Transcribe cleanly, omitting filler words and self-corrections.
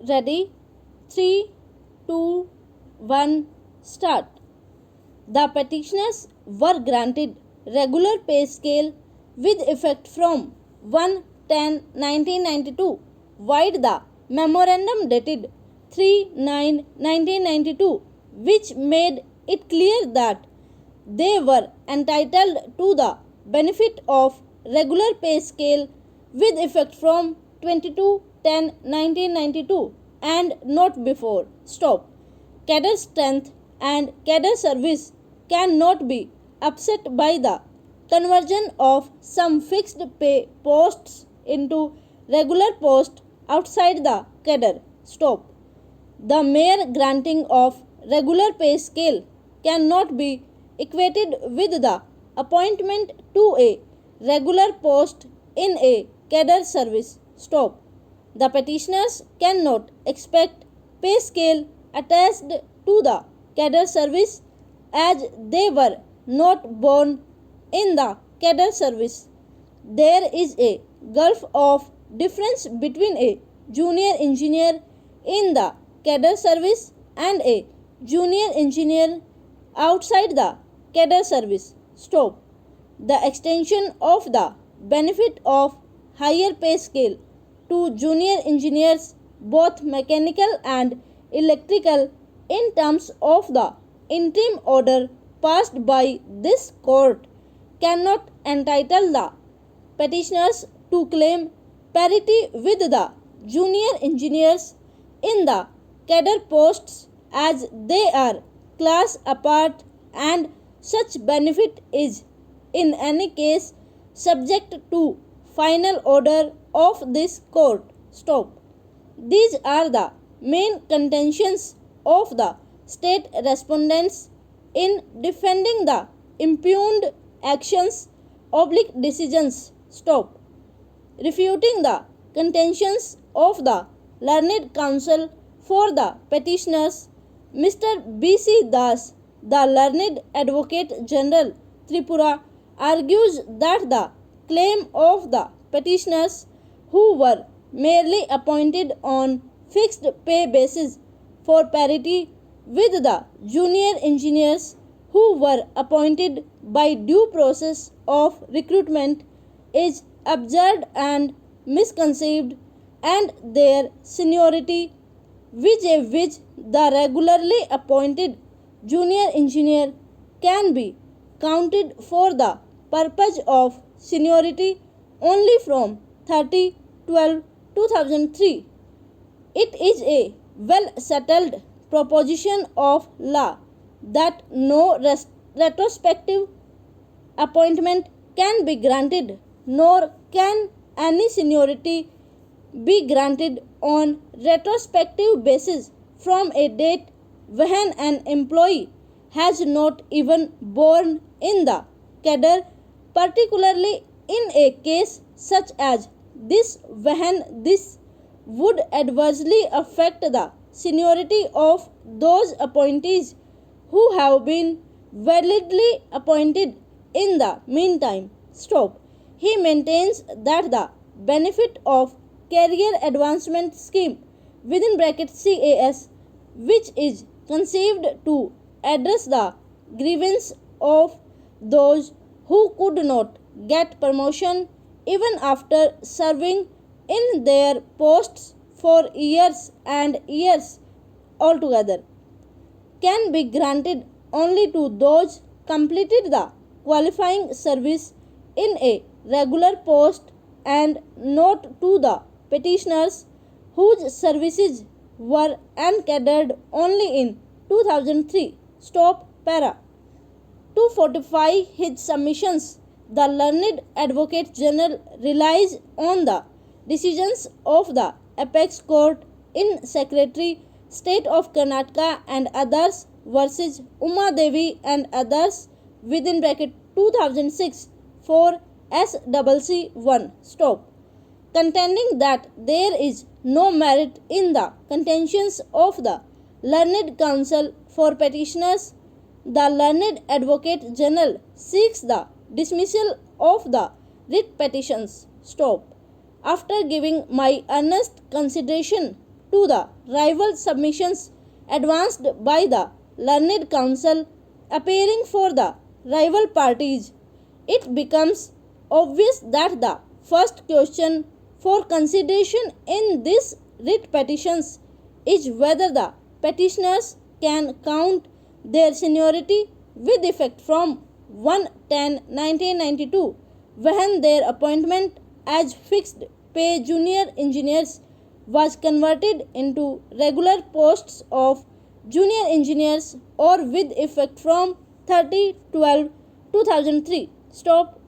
Ready? 3, 2, 1, start. The petitioners were granted regular pay scale with effect from 1/10/1992 vide the memorandum dated 3/9/1992, which made it clear that they were entitled to the benefit of regular pay scale with effect from 22/10/1992 and not before. Stop. Cadre strength and cadre service cannot be upset by the conversion of some fixed pay posts into regular posts outside the cadre. Stop. The mere granting of regular pay scale cannot be equated with the appointment to a regular post in a cadre service. Stop. The petitioners cannot expect pay scale attached to the cadre service as they were not born in the cadre service. There is a gulf of difference between a junior engineer in the cadre service and a junior engineer outside the cadre service. Stop. The extension of the benefit of higher pay scale to junior engineers, both mechanical and electrical, in terms of the interim order passed by this court, cannot entitle the petitioners to claim parity with the junior engineers in the cadre posts as they are class apart, and such benefit is in any case subject to final order of this court. Stop. These are the main contentions of the state respondents in defending the impugned actions / decisions. Stop. Refuting the contentions of the learned counsel for the petitioners, Mr. B.C. Das, the learned Advocate General, Tripura, argues that the claim of the petitioners who were merely appointed on fixed pay basis for parity with the junior engineers who were appointed by due process of recruitment is absurd and misconceived, and their seniority, which the regularly appointed junior engineer can be counted for the purpose of seniority only from 30/12/2003. It is a well settled proposition of law that no retrospective appointment can be granted, nor can any seniority be granted on retrospective basis from a date when an employee has not even borne in the cadre, particularly in a case such as this, when this would adversely affect the seniority of those appointees who have been validly appointed in the meantime. Stop. He maintains that the benefit of career advancement scheme (CAS), which is conceived to address the grievance of those who could not get promotion even after serving in their posts for years and years altogether, can be granted only to those completed the qualifying service in a regular post and not to the petitioners whose services were uncadred only in 2003. Stop. Para. To fortify his submissions, the learned Advocate General relies on the decisions of the Apex Court in Secretary, State of Karnataka and others versus Uma Devi and others (2006) for SCC 1. Stop. Contending that there is no merit in the contentions of the learned counsel for petitioners, the learned Advocate General seeks the dismissal of the writ petitions. Stop. After giving my earnest consideration to the rival submissions advanced by the learned counsel appearing for the rival parties, it becomes obvious that the first question for consideration in these writ petitions is whether the petitioners can count their seniority with effect from 1/10/1992, when their appointment as fixed pay junior engineers was converted into regular posts of junior engineers, or with effect from 30/12/2003. Stop.